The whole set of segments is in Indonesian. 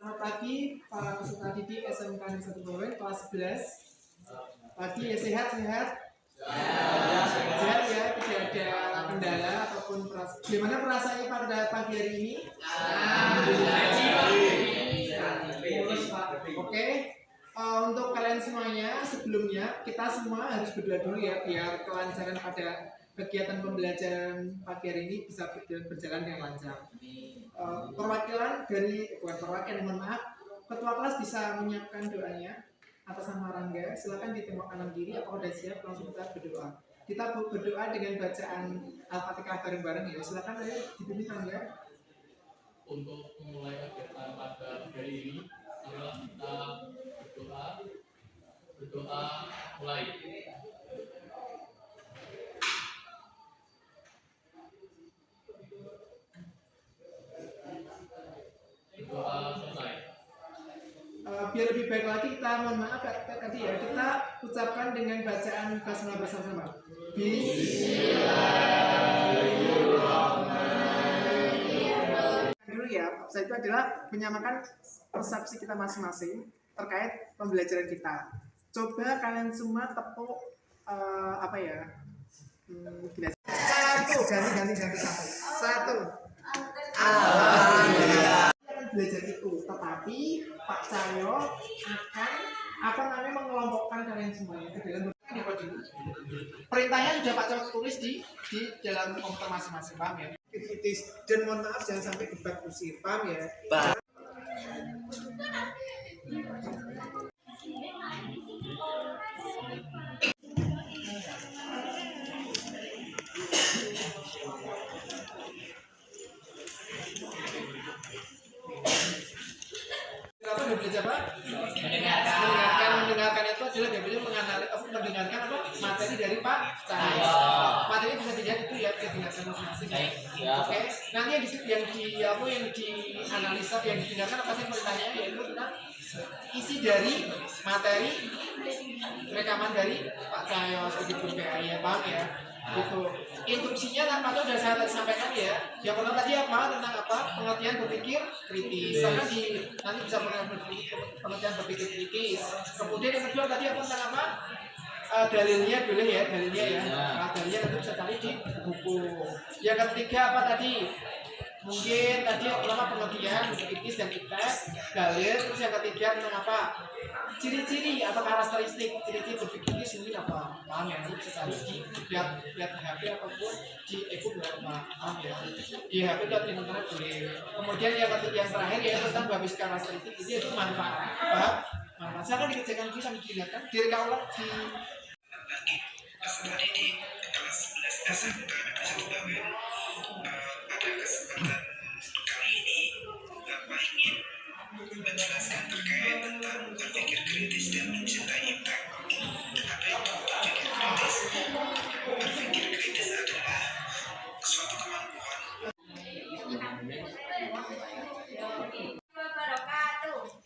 Selamat pagi para peserta didik SMK Negeri 1 Bawen kelas 11. Pagi ya, sehat-sehat? Sehat ya, tidak ada kendala ataupun gimana perasaannya pada pagi hari ini? Mulus Pak. Oke. Untuk kalian semuanya, sebelumnya kita semua harus berdoa dulu ya biar kelancaran pada kegiatan pembelajaran pagi hari ini bisa berjalan dengan lancar. Mohon maaf, ketua kelas bisa menyiapkan doanya atas nama Rangga. Silakan ditengok kanan kiri. Apakah sudah siap? Langsung kita berdoa. Kita berdoa dengan bacaan Al-Fatihah bareng-bareng ya. Silakan ayo dipimpin Rangga. Untuk memulai kegiatan pada hari ini adalah kita berdoa mulai. Berdoa selesai. Biar lebih baik lagi kita mohon maaf tadi ya, kita ucapkan dengan bacaan basmalah bersama-sama. Bismillahirrahmanirrahim. Dulu ya, saya itu adalah menyamakan persepsi kita masing-masing terkait pembelajaran kita. Coba kalian semua tepuk ganti satu. Belajar itu, tetapi Pak Cahyo akan mengelompokkan kalian semuanya ke dalam perintahnya sudah Pak Cahyo tulis di dalam komputer masing-masing, paham ya? Kritis dan mohon maaf jangan sampai debat kusir, paham ya? Belajar apa? Mendengarkan itu adalah mendengarkan materi dari Pak Cahyo. Materi bisa dilihat itu ya, bisa dengarkan masing-masing. Oke. Nanti yang dianalisa, yang didengarkan apa sih pertanyaannya, yaitu tentang isi dari materi rekaman dari Pak Cahyo sebagai guru PAI ya, paham ya? Gitu. Instruksinya Pak Cahyo sudah saya sampaikan ya. Yang pertama tadi apa? Tentang apa? Pengertian berpikir kritis. Karena nanti bisa pengertian berpikir kritis. Kemudian yang kedua tadi apa? Tentang apa? Dalilnya boleh ya, dalilnya ya. Dalilnya nanti bisa cari di buku. Yang ketiga apa tadi? Mungkin tadi yang pertama pengertian kritis dan kritis, dalil. Terus yang ketiga tentang apa? Ciri-ciri atau karakteristik ciri-ciri berpikir kritis mungkin apa? Paham ya? Nanti bisa cari di lihat HP ataupun di e-book apa? Paham ya? Di HP atau di internet boleh. Kemudian yang terakhir ya tentang basis karakteristik itu manfaat. Paham? Manfaat. Silakan dikerjakan dulu sambil dilihatkan. Direka ulang di peserta didik kelas 11 SMK Negeri 1 Bawen. Pada kesempatan kali ini Bapak ingin menjelaskan terkait tentang berpikir kritis dan mencintai impact. Apa itu berpikir kritis? Berpikir kritis adalah suatu kemampuan.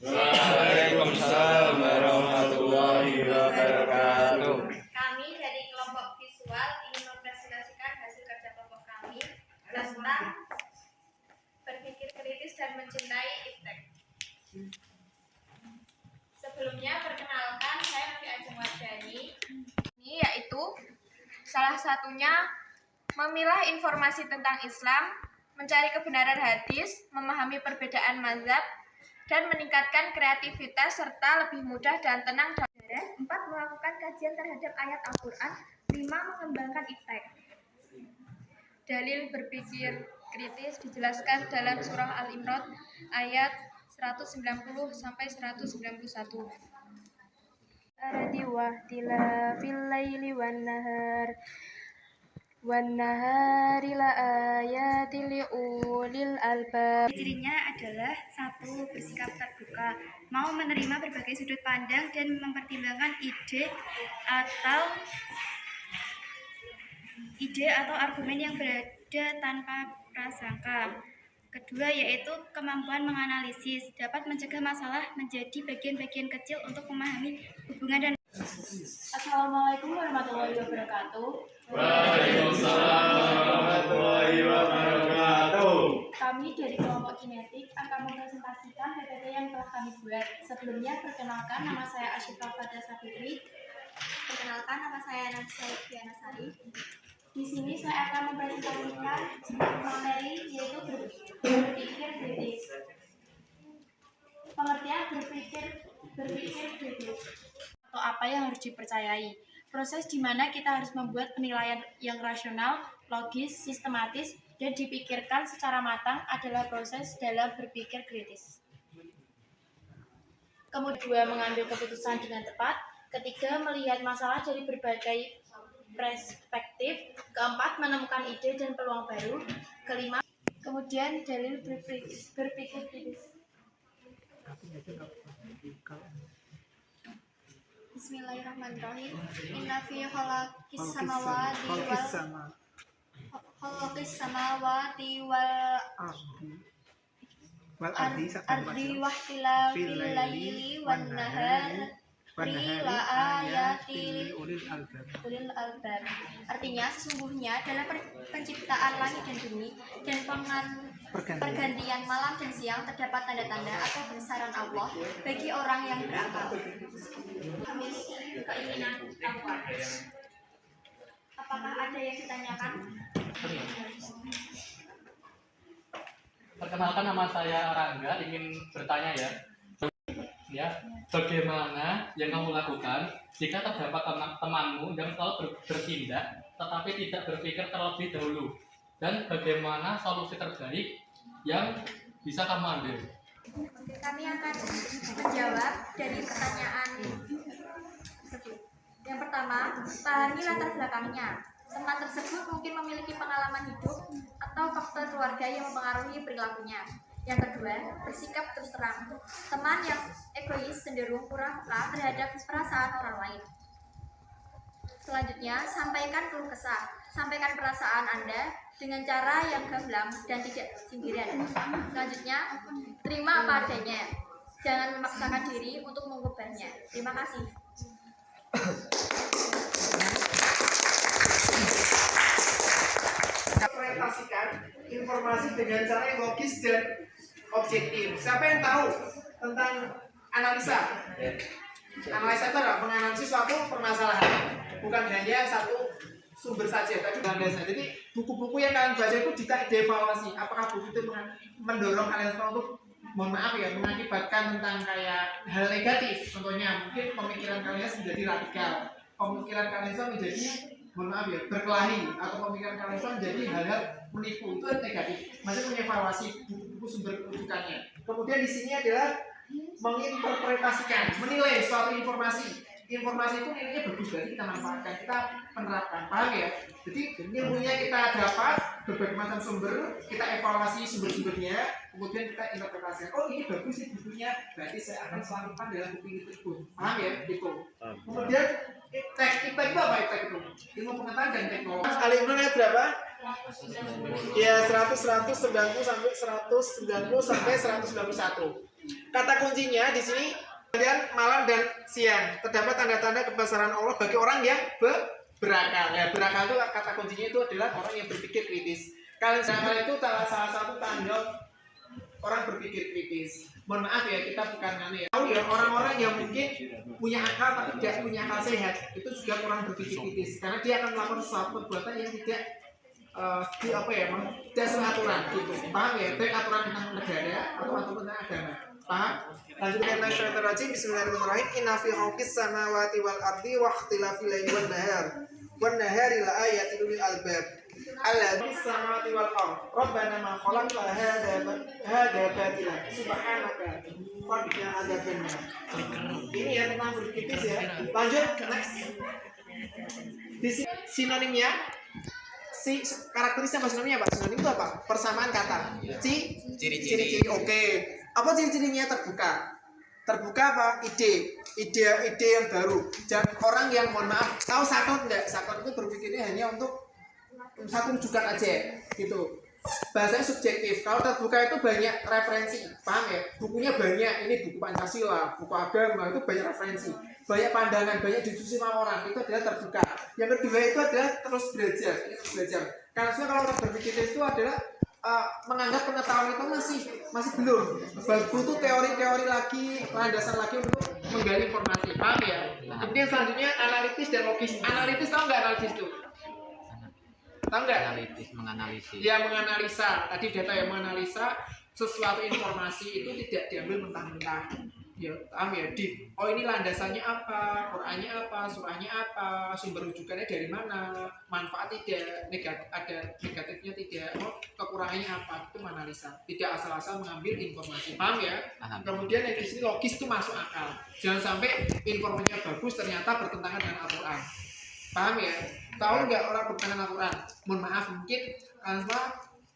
Waalaikumsalam warahmatullahi wabarakatuh. Kami dari kelompok visual ingin mempresentasikan hasil kerja kelompok kami tentang berpikir kritis dan mencintai iptek. Sebelumnya perkenalkan, saya Novi Ajeng Wardani. Ini yaitu salah satunya memilah informasi tentang Islam, mencari kebenaran hadis, memahami perbedaan mazhab, dan meningkatkan kreativitas serta lebih mudah dan tenang. 4. Melakukan kajian terhadap ayat Al-Quran. 5. Mengembangkan iptek. Dalil berpikir kritis dijelaskan dalam surah Al-Imran ayat 190 sampai 191. Aradi wahtila fil laili wan nahari la ayatil liulil albab. Cirinya adalah 1. Bersikap terbuka, mau menerima berbagai sudut pandang dan mempertimbangkan ide atau argumen yang berada tanpa prasangka. Kedua yaitu kemampuan menganalisis, dapat mencegah masalah menjadi bagian-bagian kecil untuk memahami hubungan dan. Assalamualaikum warahmatullahi wabarakatuh. Waalaikumsalam warahmatullahi wabarakatuh. Kami dari kelompok kinetik akan mempresentasikan melanjutkan PPT yang telah kami buat. Sebelumnya, perkenalkan, nama saya Asyifa Fathia Sapitri. Perkenalkan, nama saya Nafisa Fiana Sari. Di sini saya akan mempresentasikan materi yaitu berpikir kritis. Pengertian berpikir kritis atau apa yang harus dipercayai. Proses di mana kita harus membuat penilaian yang rasional, logis, sistematis, dan dipikirkan secara matang adalah proses dalam berpikir kritis. Kemudian mengambil keputusan dengan tepat. Ketiga, melihat masalah dari berbagai perspektif. Keempat, menemukan ide dan peluang baru. Kelima, kemudian dalil berpikir kritis. Bismillahirrahmanirrahim. Inna fi khalaqis samawati wal ardi wahtilafil laili wan nahari la ayatil ulil albab. Artinya, sesungguhnya dalam penciptaan langit dan bumi dan pergantian malam dan siang terdapat tanda-tanda atau kebesaran Allah bagi orang yang berakal. Memiliki keinginan takwa. Apakah ada yang ditanyakan? Perkenalkan, nama saya Rangga, ingin bertanya ya, bagaimana yang kamu lakukan jika terdapat temanmu yang selalu bertindak tetapi tidak berpikir terlebih dahulu, dan bagaimana solusi terbaik yang bisa kamu ambil? Kami akan menjawab dari pertanyaan tersebut. Yang pertama, pahami latar belakangnya. Teman tersebut mungkin memiliki pengalaman hidup atau faktor keluarga yang mempengaruhi perilakunya. Yang kedua, bersikap terus terang. Teman yang egois cenderung kurang peka terhadap perasaan orang lain. Selanjutnya, sampaikan keluh kesah. Sampaikan perasaan Anda dengan cara yang gamblang dan tidak sindiran. Selanjutnya, terima apa adanya. Jangan memaksakan diri untuk mengubahnya. Terima kasih. Interpretasikan informasi dengan cara yang logis dan objektif. Siapa yang tahu tentang analisa? Analisa itu adalah menganalisis suatu permasalahan, bukan hanya satu sumber saja, tapi analisa. Jadi buku-buku yang kalian baca itu dievaluasi. Apakah buku itu mendorong kalian semua untuk, mohon maaf ya, mengakibatkan tentang kayak hal negatif? Contohnya mungkin pemikiran kalian menjadi radikal, pemikiran kalian semua menjadi, mohon maaf ya, berkelahi, atau pemikiran kalian semua menjadi hal-hal menipu. Itu negatif. Masih mengevaluasi buku-buku sumber rujukannya. Kemudian di sini adalah menginterpretasikan, menilai suatu informasi. Informasi itu nilainya bagus, berarti kita manfaatkan, kita penerapkan, paham ya? Jadi ilmunya kita dapat berbagai macam sumber, kita evaluasi sumber-sumbernya, kemudian kita interpretasikan. Oh, ini bagus sih bukunya, berarti saya akan selamatkan dalam buku ini tersebut, paham ya? Gitu. Kemudian iptek itu apa? Iptek itu ilmu pengetahuan dan teknologi. Ali Imran ayat berapa? Ya, 100, 190 sampai 190 sampai 191. Kata kuncinya di sini kemudian malam dan siang terdapat tanda-tanda kebesaran Allah bagi orang yang berakal. Ya, berakal itu kata kuncinya itu adalah orang yang berpikir kritis. Kalian itu salah satu tanda orang berpikir kritis. Mohon maaf ya, kita bukan aneh ya. Tahu ya, orang-orang yang mungkin punya akal tapi tidak punya akal sehat itu juga orang berpikir kritis, karena dia akan melakukan sesuatu perbuatan yang tidak tidak sesuai aturan gitu. Paham ya? Baik aturan tentang negara atau aturan tentang agama. Paham? Lanjut ayat Nasyaratarajim. Bismillahirrahmanirrahim. Inna fi khalqis samawati wal ardi wa ikhtilafil laili wan nahari la ayatin lil albab. Alladzi samawati wal ard. Rabbana ma khalaqta hadza batila. Subhanaka. Faqina adzabannar. Ini ya tentang berpikir ya. Lanjut next. Di sini sinonimnya, karakteristik apa sinonimnya, Pak? Sinonim itu apa? Persamaan kata. Ciri-ciri. Oke. Apa ciri-cirinya? Terbuka apa? Ide yang baru. Dan orang yang, mohon maaf, tahu sakot enggak? Sakot itu berpikirnya hanya untuk satu rujukan aja gitu. Bahasanya subjektif. Kalau terbuka itu banyak referensi, paham ya? Bukunya banyak. Ini buku Pancasila, buku agama, itu banyak referensi, banyak pandangan, banyak diskusi sama orang. Itu adalah terbuka. Yang kedua itu adalah terus belajar. Karena kalau orang berpikir itu adalah menganggap pengetahuan itu masih belum. Butuh teori-teori lagi, landasan lagi untuk menggali informasi. Paham ya? Kemudian selanjutnya analitis dan logis. Analitis, tahu nggak analitis itu? Tahu nggak? Analitis, menganalisis. Ya, menganalisa. Tadi data yang menganalisa sesuatu informasi itu tidak diambil mentah-mentah. Ya, paham ya? Ini landasannya apa, Qur'annya apa, surahnya apa, sumber rujukannya dari mana, manfaat tidak, ada negatifnya tidak, kekurangannya apa, itu menganalisa. Tidak asal-asal mengambil informasi. Paham ya? Kemudian yang di sini logis itu masuk akal. Jangan sampai informasinya bagus ternyata bertentangan dengan Al-Qur'an. Paham ya? Tahu nggak orang bertentangan dengan Al-Qur'an? Mohon maaf, mungkin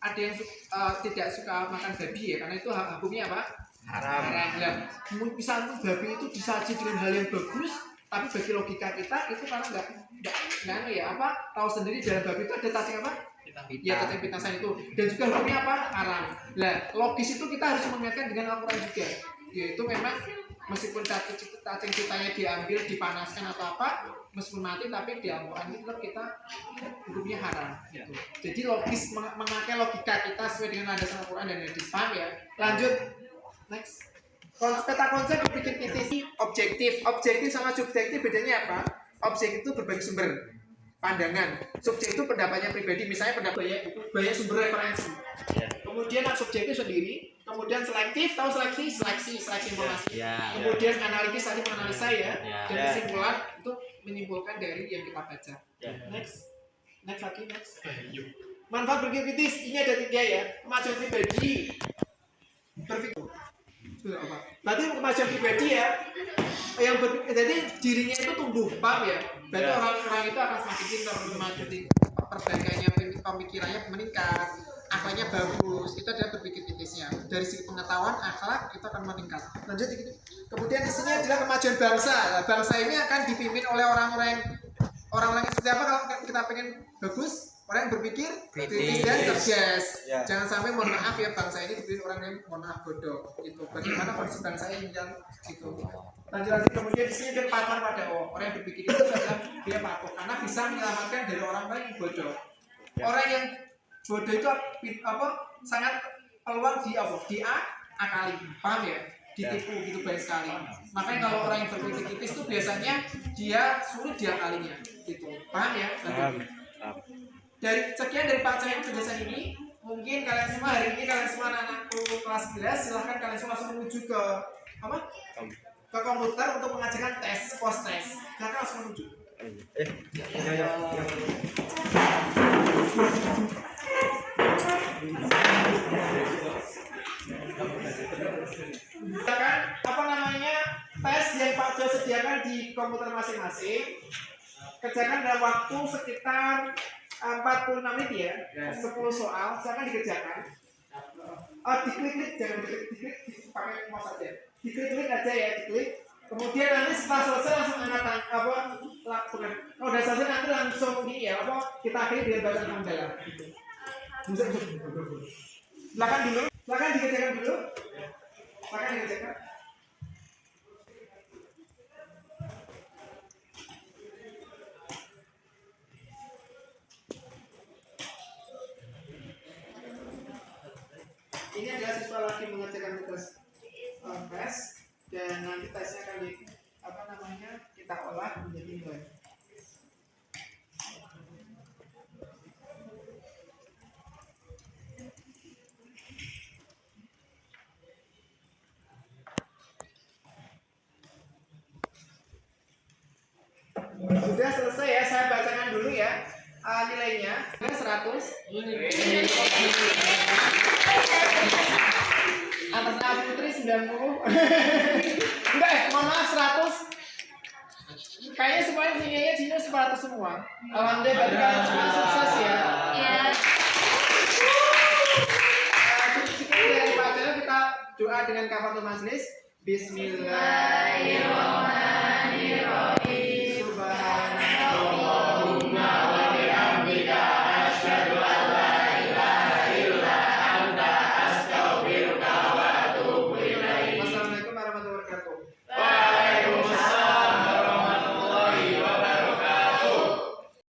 ada yang tidak suka makan babi ya, karena itu hukumnya apa? Haram. Nah, misalnya babi itu disaji dengan hal yang bagus, tapi bagi logika kita itu karena nggak ya apa? Tahu sendiri dalam babi itu ada cacing apa? Ya, cacing pitasan itu. Dan juga hukumnya apa? Haram. Nah, logis itu kita harus mengaitkan dengan Al-Qur'an juga. Yaitu memang meskipun cacing pitanya diambil, dipanaskan atau apa, meskipun mati tapi di Al-Qur'an itu kita hukumnya haram. Gitu. Jadi logis memakai logika kita sesuai dengan landasan Al-Qur'an dan hadis. Paham ya? Lanjut. Next. Peta konsep berpikir kritis. Objektif sama subjektif bedanya apa? Objektif itu berbagai sumber pandangan. Subjektif itu pendapatnya pribadi, misalnya banyak sumber referensi. Kemudian subjektif sendiri. Kemudian selektif, tahu seleksi informasi. Kemudian analitis tadi menganalisa ya. Dan kesimpulan itu menyimpulkan dari yang kita baca. Next lagi. Manfaat berpikir kritis ini ada 3 ya. Kemajuan pribadi. Berpikir. Berarti kemajuan pribadi ya, jadi dirinya itu tumbuh, paham ya? Berarti orang-orang itu akan semakin pintar, kemajuan perbaikannya, pemikirannya meningkat, akalnya bagus, itu adalah berpikir kritisnya. Dari segi pengetahuan, akhlak itu akan meningkat. Lanjut, kemudian di sini adalah kemajuan bangsa. Bangsa ini akan dipimpin oleh orang-orang yang seperti apa kalau kita pengen bagus? Orang yang berpikir kritis dan cerdas. Jangan sampai mohon maaf ya bangsa ini dipimpin orang yang mohon maaf bodoh. Itu bagaimana kondisi bangsa ini yang itu. Lanjut kemudian di sini dia patuh pada orang yang berpikir itu adalah dia patuh karena bisa menyelamatkan dari orang-orang yang bodoh. Orang yang bodoh itu sangat peluang diakali, paham ya? Ditipu gitu banyak sekali. Makanya kalau orang yang berpikir kritis itu biasanya dia sulit diakalinya, gitu. Paham ya? Sekian dari pelajaran penjelasan ini. Mungkin kalian semua hari ini anak-anakku kelas 11 silahkan kalian semua langsung menuju ke ke komputer untuk mengajarkan tes post test. Silahkan langsung menuju. Tes yang Pak Jo sediakan di komputer masing-masing. Kerjakan dalam waktu sekitar 46 menit ya, 10 soal, silakan dikerjakan. Diklik, jangan diklik, pakai mouse aja. Diklik aja ya, diklik. Kemudian nanti setelah selesai langsung angkat udah selesai nanti langsung kita akhiri dengan bacaan hamdalah. Silakan dikerjakan dulu. Ini adalah siswa lagi mengerjakan tugas tes dan nanti tesnya akan kita olah menjadi nilai. Sudah selesai ya, saya bacakan dulu ya nilainya. 100. Atas nama Putri 90. Enggak mohon maaf 100. Kayaknya semuanya sini 100 semua. Alhamdulillah berarti kalian semua sukses ya. Sekian dari pelajaran, kita doa dengan kafaratul majelis. Bismillahirrahmanirrahim.